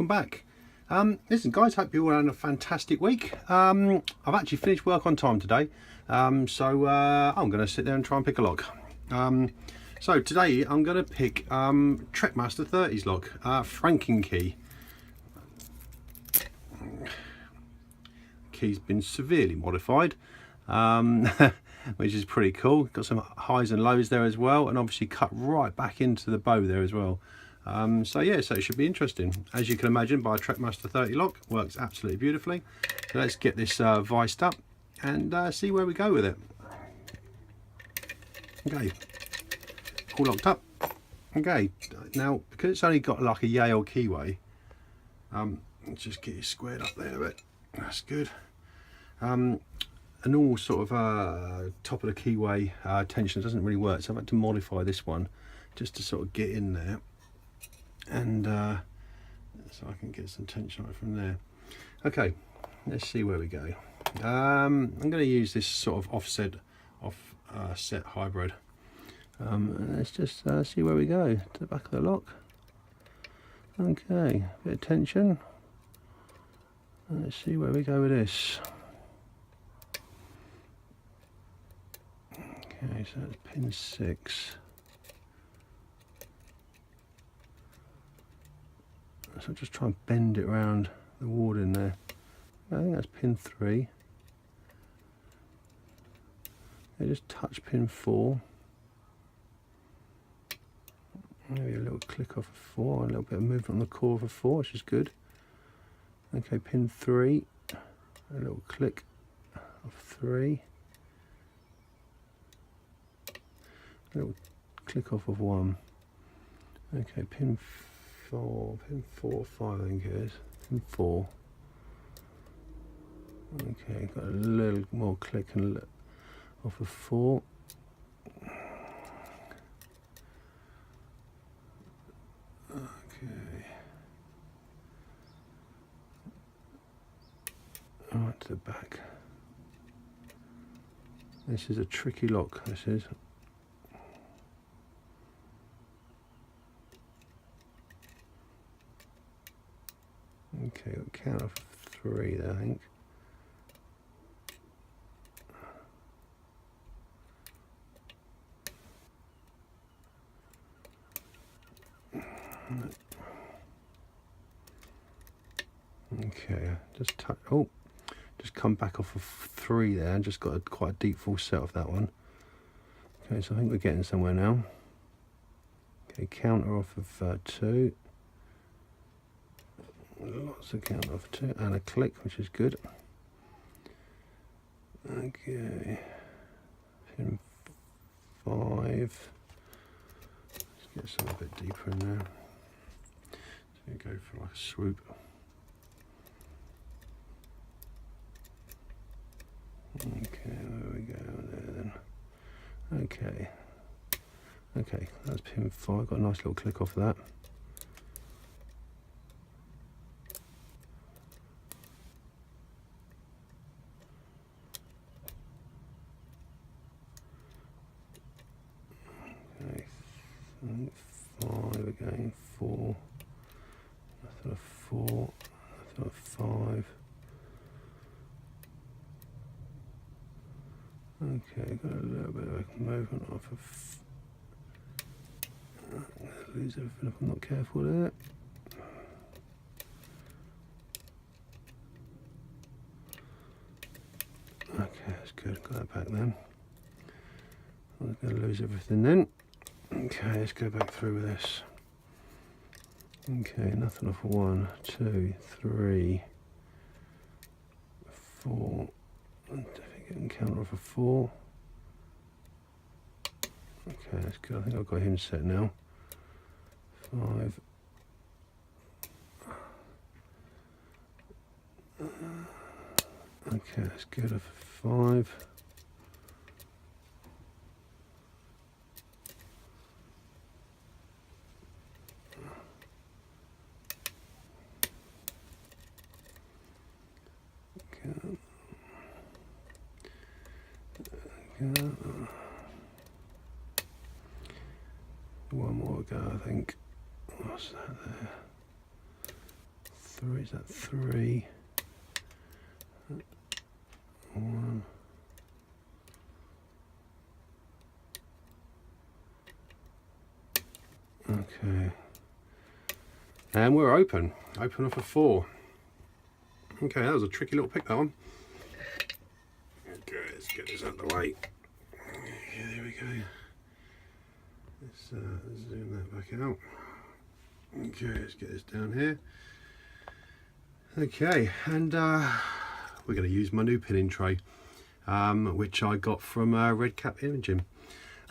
welcome back. Listen guys, hope you're all having a fantastic week. I've actually finished work on time today, so I'm going to sit there and try and pick a lock. So today I'm going to pick Trekmaster30's lock, frankenkey. Key's been severely modified, which is pretty cool. Got some highs and lows there as well, and obviously cut right back into the bow there as well. So yeah, so it should be interesting. As you can imagine, by a Trekmaster30 lock, works absolutely beautifully. So let's get this viced up and see where we go with it. Okay, all locked up. Okay, now because it's only got like a Yale keyway, let's just get it squared up there a bit. That's good. A normal sort of top of the keyway tension doesn't really work, so I've had to modify this one just to sort of get in there, and so I can get some tension right from there. Okay, let's see where we go. I'm going to use this sort of offset hybrid. Let's just see where we go to the back of the lock. Okay, bit of tension. Let's see where we go with this. Okay, so that's pin 6. So I'll just try and bend it around the ward in there. I think that's pin 3. Okay, just touch pin 4. Maybe a little click off of 4, a little bit of movement on the core of a 4, which is good. Okay, pin 3, a little click of 3, a little click off of 1. Okay, pin 4, 5 I think it is, pin 4. Okay, got a little more click and off of 4. Okay. Right to the back. This is a tricky lock, this is. Okay, we'll count off 3 there, I think. Okay, just touch. Oh, just come back off of 3 there, and just got quite a deep full set of that one. Okay, so I think we're getting somewhere now. Okay, counter off of 2. Lots of counter off 2 and a click, which is good. Okay, pin 5. Let's get some a bit deeper in there. So go for like a swoop. Okay, there we go there then. Okay. Okay, that's pin 5, got a nice little click off of that. Okay, 5 again, 4, nothing of 4, nothing of 5. Okay, got a little bit of a movement off of. I'm going to lose everything if I'm not careful there. Okay, that's good. Got that back then. I'm going to lose everything then. Okay, let's go back through with this. Okay, nothing off of 1, 2, 3, 4. And counter off of 4. Okay, that's good. I think I've got him set now. 5. Okay, that's good. Off of 5. One more go, I think. What's that there? 3, is that 3? 1. Okay. And we're open. Open off a 4. Okay, that was a tricky little pick, that one. Okay, let's get this out of the way. Okay, there we go. Let's zoom that back out. Okay, let's get this down here. Okay, and we're going to use my new pinning tray, which I got from Redcatimaging.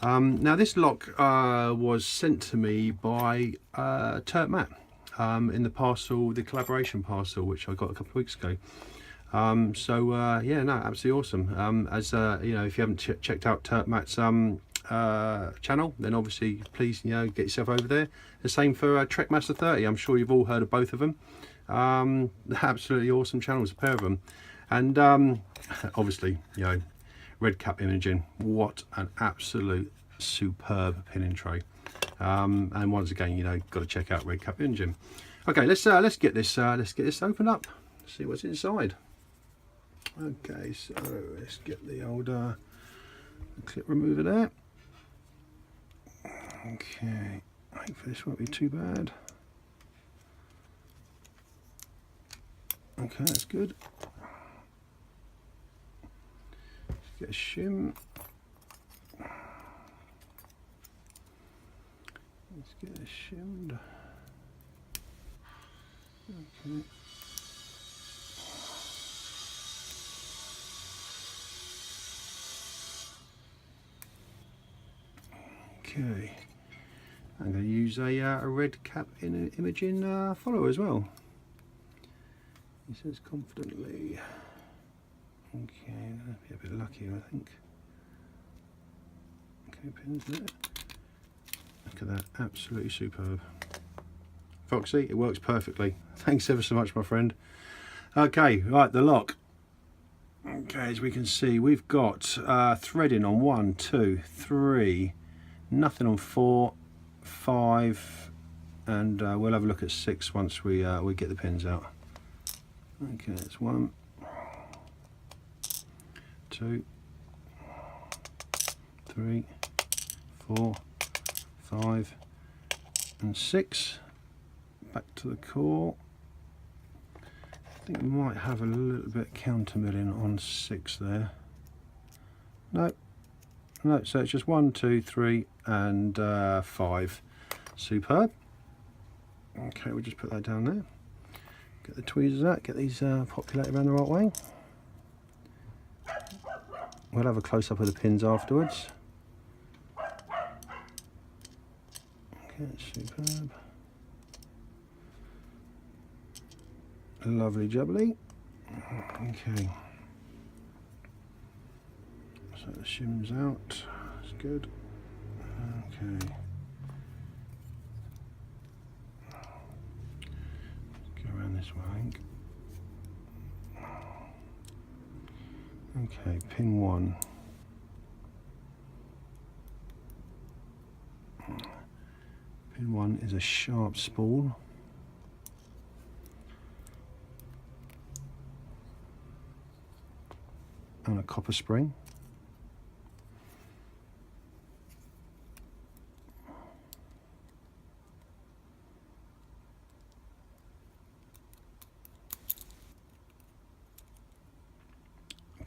Now this lock was sent to me by Turk Matt in the parcel, the collaboration parcel, which I got a couple of weeks ago. Yeah, no, absolutely awesome. As you know, if you haven't checked out Turk Matt's channel, then obviously please, you know, get yourself over there. The same for Trekmaster30. I'm sure you've all heard of both of them. Absolutely awesome channels, a pair of them. And obviously, you know, Redcatimaging, what an absolute superb pinning tray. And once again, you know, got to check out Redcatimaging. Okay, let's get this opened up. See what's inside. Okay, so let's get the old clip remover there. Okay, hopefully this won't be too bad. Okay, that's good. Let's get a shim. Let's get it shimmed. Okay. Okay. I'm going to use a Redcatimaging follower as well. He says confidently. Okay, I'm going to be a bit lucky, I think. Okay, pins there. Look at that, absolutely superb. Foxxy, it works perfectly. Thanks ever so much, my friend. Okay, right, the lock. Okay, as we can see, we've got threading on 1, 2, 3, nothing on 4, 5, and we'll have a look at 6 once we get the pins out. Okay, that's 1, 2, 3, 4, 5, and 6. Back to the core. I think we might have a little bit counter milling on 6 there. No, so it's just 1, 2, 3, and 5. Superb. Okay, we'll just put that down there. Get the tweezers out, get these populated around the right way. We'll have a close-up of the pins afterwards. Okay, superb. Lovely jubbly. Okay. So the shim's out. That's good. Okay. Let's go around this way, I think. Okay, pin 1. Pin 1 is a sharp spool. And a copper spring.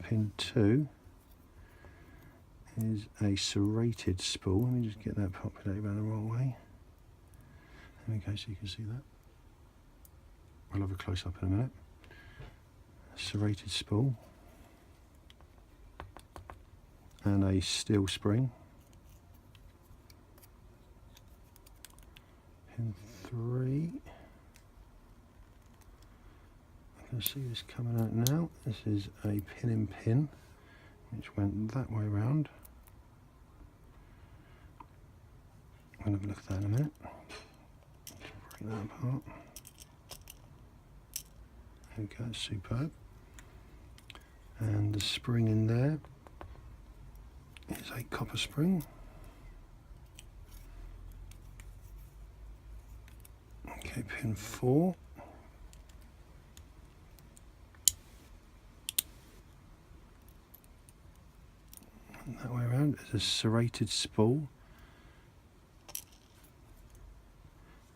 Pin 2 is a serrated spool. Let me just get that populated around the wrong way. There we go, so you can see that. I'll have a close up in a minute. A serrated spool. And a steel spring. Pin 3. I can see this coming out now. This is a pin, which went that way round. I'll have a look at that in a minute. Break that apart. There we go, superb. And the spring in there is a copper spring. Okay, pin 4. a serrated spool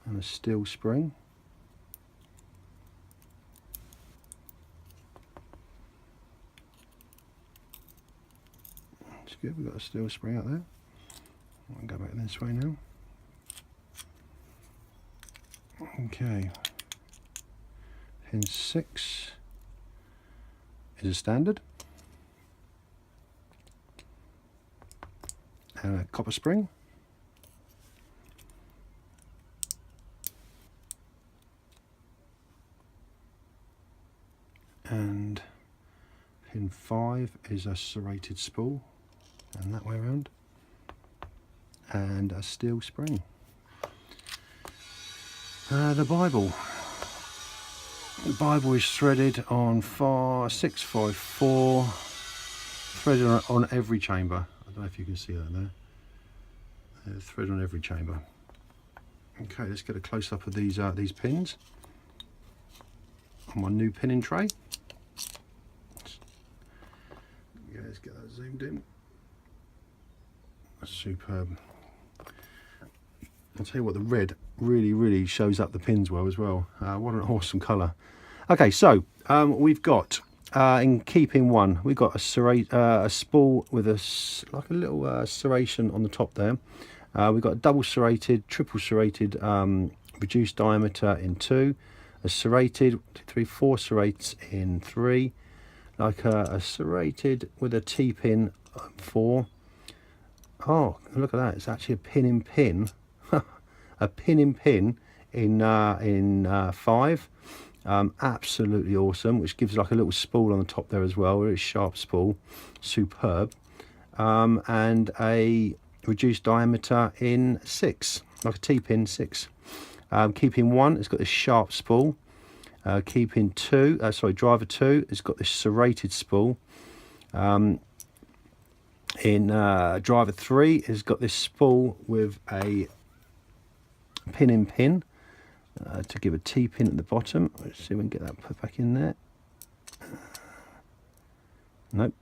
and a steel spring. That's good, we've got a steel spring out there. I'll go back this way now. Okay, pin 6 is a standard, and a copper spring, and pin 5 is a serrated spool, and that way around, and a steel spring. The Bible is threaded on 654, threaded on every chamber. I don't know if you can see that there. Thread on every chamber. Okay, let's get a close up of these pins on my new pinning tray. Yeah, let's get that zoomed in. Superb. I'll tell you what, the red really shows up the pins well as well. What an awesome colour. Okay, so we've got in keeping 1, we've got a spool with like a little serration on the top there. We've got a double serrated, triple serrated, reduced diameter in 2, a serrated 4 serrates in 3, like a serrated with a T-pin 4. Oh, look at that! It's actually a pin in pin. A pin in pin in 5. Absolutely awesome, which gives like a little spool on the top there as well, really sharp spool, superb. And a reduced diameter in 6, like a T-pin 6. Keeping 1, it's got this sharp spool. Keeping 2, driver 2, it's got this serrated spool. In driver 3, it's got this spool with a pin in pin to give a T-pin at the bottom. Let's see if we can get that put back in there. Nope.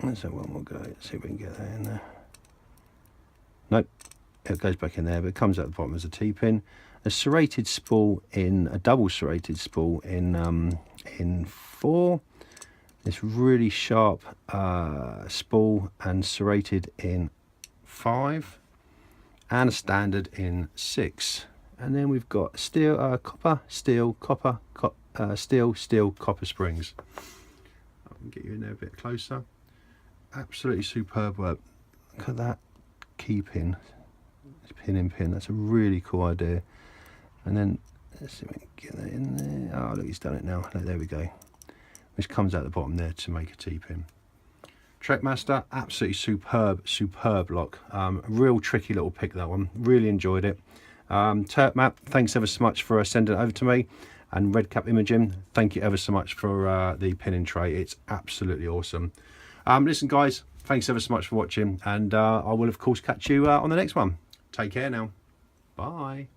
Let's have one more go. Let's see if we can get that in there. Nope. It goes back in there, but it comes at the bottom as a T-pin. A serrated spool in a double serrated spool in 4. This really sharp spool and serrated in 5. And a standard in 6, and then we've got steel, copper, steel, copper, steel, copper springs. I can get you in there a bit closer. Absolutely superb work. Look at that key pin, it's pin in pin. That's a really cool idea. And then let's see if we can get that in there. Oh, look, he's done it now. There we go. Which comes out the bottom there to make a T-pin. Trekmaster, absolutely superb lock. Real tricky little pick, that one. Really enjoyed it. Turk Matt, thanks ever so much for sending it over to me. And Redcatimaging, thank you ever so much for the pinning tray. It's absolutely awesome. Listen, guys, thanks ever so much for watching. And I will, of course, catch you on the next one. Take care now. Bye.